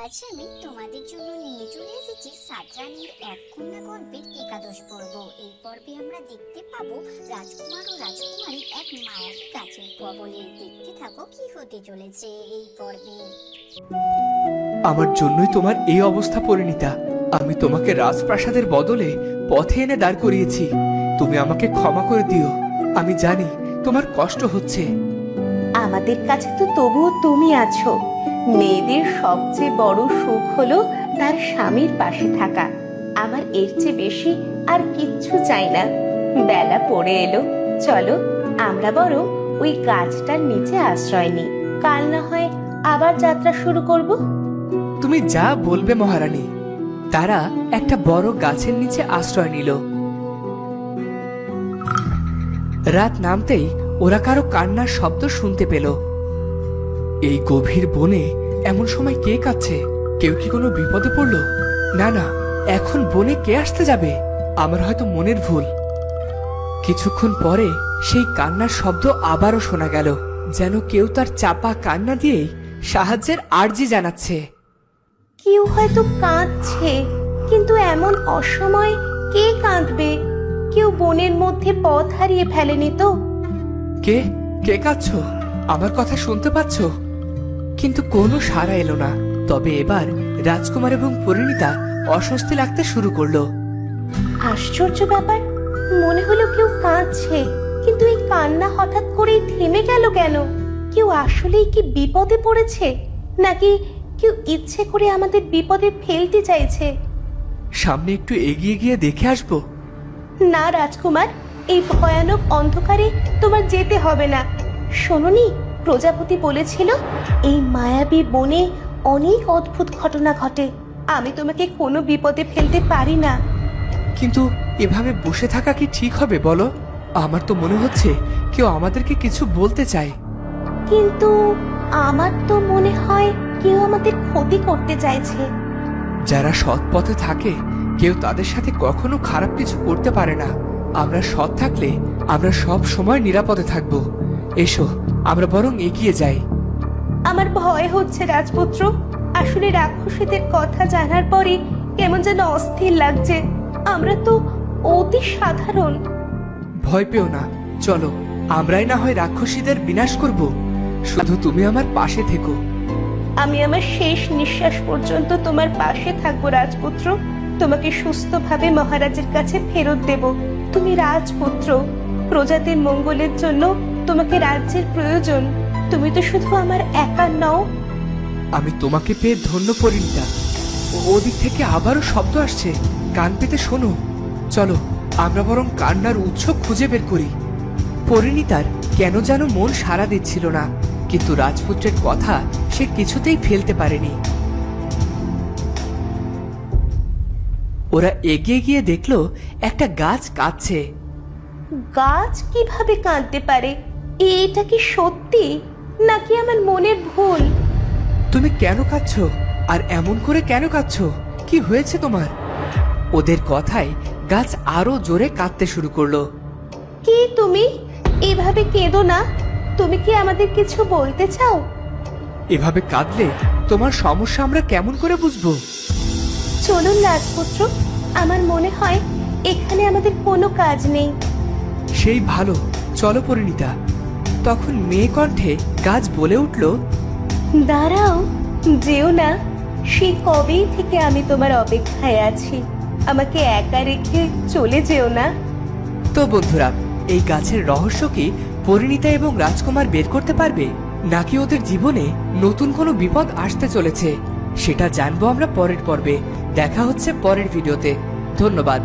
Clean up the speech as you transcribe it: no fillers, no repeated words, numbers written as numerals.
আজ আমি তোমাদের জন্য নিয়ে চলে এসেছি সাতরানীর এক কন্যা গল্পের একাদশ পর্ব। এই পর্বে আমরা দেখতে পাবো রাজকুমার ও রাজকুমারী এক মায়াবী গাছের কবলে। দেখতে থাকো কি হতে চলেছে এই পর্বে। আমার জন্যই তোমার এই অবস্থা পরিণীতা। আমি তোমাকে রাজপ্রাসাদের বদলে পথে এনে দাঁড় করিয়েছি। তুমি আমাকে ক্ষমা করে দিও। আমি জানি তোমার কষ্ট হচ্ছে। আমাদের কাছে তো তবুও তুমি আছো। মেয়েদের সবচেয়ে বড় সুখ হলো তার স্বামীর পাশে থাকা। আমার এর চেয়ে বেশি আর কিচ্ছু চাই না। বেলা পড়ে এলো, চলো আমরা বরং ওই গাছটার নিচে আশ্রয় নিই। কাল না হয় আবার যাত্রা শুরু করব। তুমি যা বলবে মহারানী। তারা একটা বড় গাছের নিচে আশ্রয় নিল। রাত নামতেই ওরা কারো কান্নার শব্দ শুনতে পেল। এই গভীর বনে এমন সময় কে কাঁদছে? কেউ কি কোনো বিপদে পড়লো? না না, এখন বনে কে আসতে যাবে? আমার হয়তো মনের ভুল। কিছুক্ষণ পরে সেই কান্নার শব্দ আবারও শোনা গেল, যেন কেউ তার চাপা কান্না দিয়েই সাহায্যের আর্জি জানাচ্ছে। কেউ হয়তো কাঁদছে, কিন্তু এমন অসময়ে কে কাঁদবে? কেউ বনের মধ্যে পথ হারিয়ে ফেলেনি তো? কে কে কাঁদছ? আমার কথা শুনতে পাচ্ছ? কিন্তু কোনো সাড়া এলো না। তবে এবার রাজকুমার এবং পরিণীতা অস্বস্তি লাগতে শুরু করলো। আশ্চর্য ব্যাপার, মনে হলো কেউ কাঁদছে, কিন্তু এই কান্না হঠাৎ করেই থেমে গেল কেন? কেউ আসলেই কি বিপদে পড়েছে, নাকি কেউ ইচ্ছে করে আমাদের বিপদে ফেলতে চাইছে? সামনে একটু এগিয়ে গিয়ে দেখে আসবো। না রাজকুমার, এই ভয়ানক অন্ধকারে তোমার যেতে হবে না। শোনোনি, প্রজাপতি বলেছিল এই মায়াবী বনে অনেক অদ্ভুত ঘটনা ঘটে। আমি তোমাকে কোনো বিপদে ফেলতে পারি না। কিন্তু এভাবে বসে থাকা কি ঠিক হবে বলো? আমার তো মনে হচ্ছে কেউ আমাদেরকে কিছু বলতে চায়। কিন্তু আমার তো মনে হয় কেউ আমাদের ক্ষতি করতে চাইছে। যারা সৎ পথে থাকে কেউ তাদের সাথে কখনো খারাপ কিছু করতে পারে না। আমরা সৎ থাকলে আমরা সব সময় নিরাপদে থাকবো। এসো আমরা বরং এগিয়ে যাই। আমার ভয় হচ্ছে রাজপুত্র। আসলে রাক্ষসীদের কথা জানার পরে কেমন যেন অস্থির লাগছে। আমরা তো অতি সাধারণ। ভয় পেও না, চলো আমরাই না হয় রাক্ষসীদের বিনাশ করব। শুধু তুমি আমার পাশে থেকো। আমি আমার শেষ নিঃশ্বাস পর্যন্ত তোমার পাশে থাকবো রাজপুত্র। তোমাকে সুস্থভাবে মহারাজের কাছে ফেরত দেব। তুমি রাজপুত্র, প্রজাদের মঙ্গলের জন্য তোমাকে রাজ্যের প্রয়োজন। তুমি তো শুধু আমার একা নও। আমি তোমাকে পেয়ে ধন্য পরিণীতা। ওদিক থেকে আবারও শব্দ আসছে, কান পেতে শোনো। চলো আমরা বরং কান্নার উৎস খুঁজে বের করি। পরিণীতার কেন যেন মন সাড়া দিচ্ছিল না, কিন্তু রাজপুত্রের কথা সে কিছুতেই ফেলতে পারেনি। ওরা এগিয়ে গিয়ে দেখলো একটা গাছ কাঁদছে। গাছ কিভাবে কাঁদতে পারে? এটা কি সত্যি, নাকি আমার মনের ভুল? তুমি কেন কাঁদছো? আর এমন করে কেন কাঁদছো? কি হয়েছে তোমার? ওদের কথায় গাছ আরো জোরে কাঁদতে শুরু করলো। কি তুমি? এভাবে কেঁদো না। তুমি কি আমাদের কিছু বলতে চাও? এভাবে কাঁদলে তোমার সমস্যা আমরা কেমন করে বুঝবো? চলুন রাজপুত্র, আমার মনে হয় এখানে আমাদের কোনো কাজ নেই। সেই ভালো, চলো পরিণীতা। তখন মেয়ে কণ্ঠে গাছ বলে উঠল, দাঁড়াও, যেও না। সেই কবেই থেকে আমি তোমার অপেক্ষায় আছি। আমাকে একা রেখে চলে যেও না। তো বন্ধুরা, এই গাছের রহস্য কি পরিণীতা এবং রাজকুমার বের করতে পারবে, নাকি ওদের জীবনে নতুন কোনো বিপদ আসতে চলেছে? সেটা জানবো আমরা পরের পর্বে। দেখা হচ্ছে পরের ভিডিওতে। ধন্যবাদ।